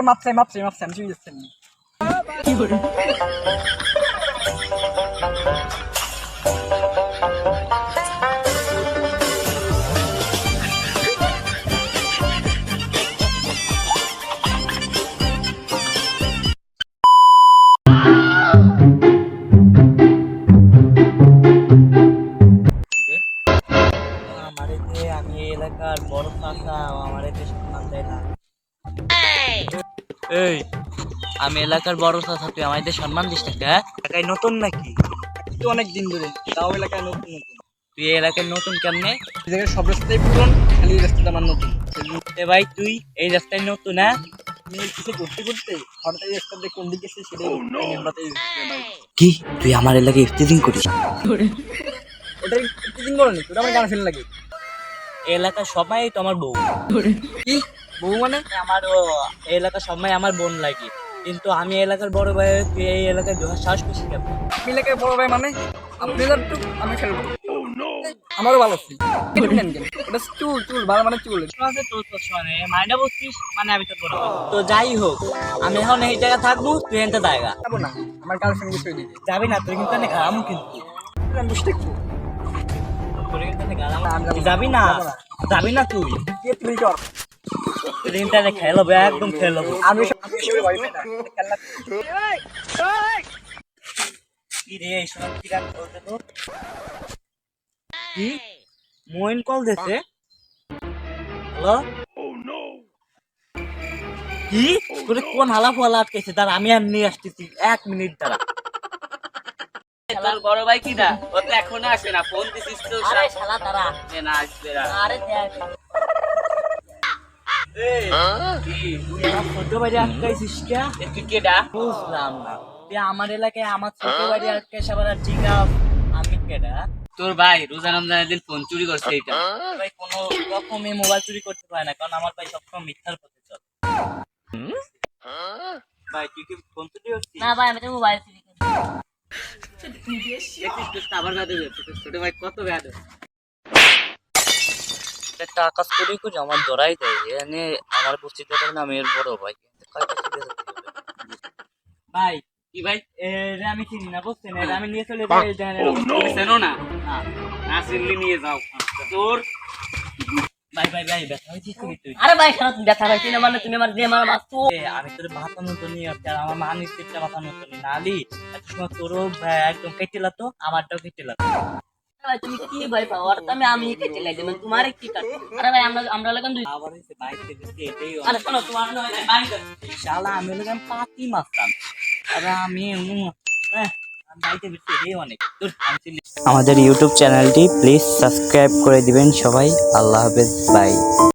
মাপছে আমি চুরি যাচ্ছি আমি এলাকার বড় চাচা আমার সম্মান দেয় না। এই আমি এলাকার বড় চাচা, তুই আমাদের সম্মান দিস না? এলাকায় নতুন নাকি? তুই অনেক দিন ধরে, তাও এলাকায় নতুন নতুন। তুই এলাকায় নতুন কেমনে? সব রাস্তায় পুরন, খালি রাস্তাটা আমার নতুন। ভাই তুই এই রাস্তায় নতুন? হ্যাঁ, আমি কিছু করতে করতে হঠাৎ এই রাস্তা দিয়ে কোন দিকে সেটাই কি তুই আমার এলাকায় ইফতিজিং করিস? ওটা ইফতিজিং করো নি, তোর আমার গান ফেলে লাগে। এলাকার সবাই তো আমার বউ। কি বউ মানে? আমার এলাকার সবাই আমার বোন লাগে, কিন্তু আমি এলাকার বড় ভাই, তুই এই এলাকায় ঢোকার সাহস করছিস কেন? আমি এলাকায় বড় ভাই মানে আপনি আমি খেলবো, আমারও ভালো ছিল। ওটা চুল ভালো মানে চুল মাইন্ডা বলছিস মানে আমি তো বড়। তো যাই হোক, আমি এখন এই জায়গা থাকবো, তুই এনতে জায়গা যাবো না। আমার গার্লফ্রেন্ড বিষয় দিতে যাবি না, তুই কিন্তু খারাপ কিন্তু যাবি না, যাবি না তুই খেলবো, একদম খেলবো আমি। কি রে কি মোইন কল দিতে? হ্যালো, কি তোরে কোন হালা ফলা আটকেছে? দাঁড়া আমি আর নিয়ে আসতেছি, 1 মিনিট দাঁড়া। তোর বড় ভাই কি না, ও তো এখনো আসে না, ফোন দিছিস তো? আরে শালা তারা না আসবে না। আরে দেখ ছোট বাড়ি আটকাইছিস কে? তুই কেডা? বুঝলাম না, তুই আমার এলাকায় আমার ছোট বাড়ি আটকাইস আবার? ঠিক আছে, আমি কেডা? তোর ভাই রোজা রমজানের দিন ফোন চুরি করছে। এটা ভাই কোনো রকমই মোবাইল চুরি করতে পারে না, কারণ আমার ভাই সবসময় মিথ্যার পথে চলে। ভাই তুই কি ফোন চুরি করছিস? না ভাই, আমি তো মোবাইল চুরি করি। আবার গাদে ছোট ভাই কত গাদে। একটা আকাশ চুরি করে আমার ধরাই দেয়, এনে আমার পরিচিত কারণে আমি এর বড় ভাই। ভাই কি ভাই? এটা আমি চিনি না, বুঝছেন? এটা আমি নিয়ে চলে যাই। চেনো না? না চিনলি নিয়ে যাও তোর। ভাই ভাই ভাই ব্যথা হয়েছিস তুই? আরে ভাই শালা, তুমি ব্যথা পাইছি না মানে তুমি আমার দিয়ে মারা মারছো। আমি তোর বাতানো তো নিয়ে আসছি, আর আমার মানিস দিকটা বাতানো তো নিয়ে নালি এত সময় তোরও একদম কেটে লাতো, আমারটাও কেটে লাতো। ভাই তুমি কি ভয় পাও? আর আমি কেটে লাই দেব, তোমারে কি কাটবো? আরে ভাই আমরা লাগান দুই। আবার হইছে বাইক থেকে এটাই আরে শোনো, তোমার নয় বাড়ি কর। শালা আমি লাগাম পাতি মারতাম, আরে আমি বাইকে বেশি এটাই অনেক। আমাদের ইউটিউব চ্যানেলটি প্লিজ সাবস্ক্রাইব করে দিবেন সবাই। আল্লাহ হাফেজ, বাই।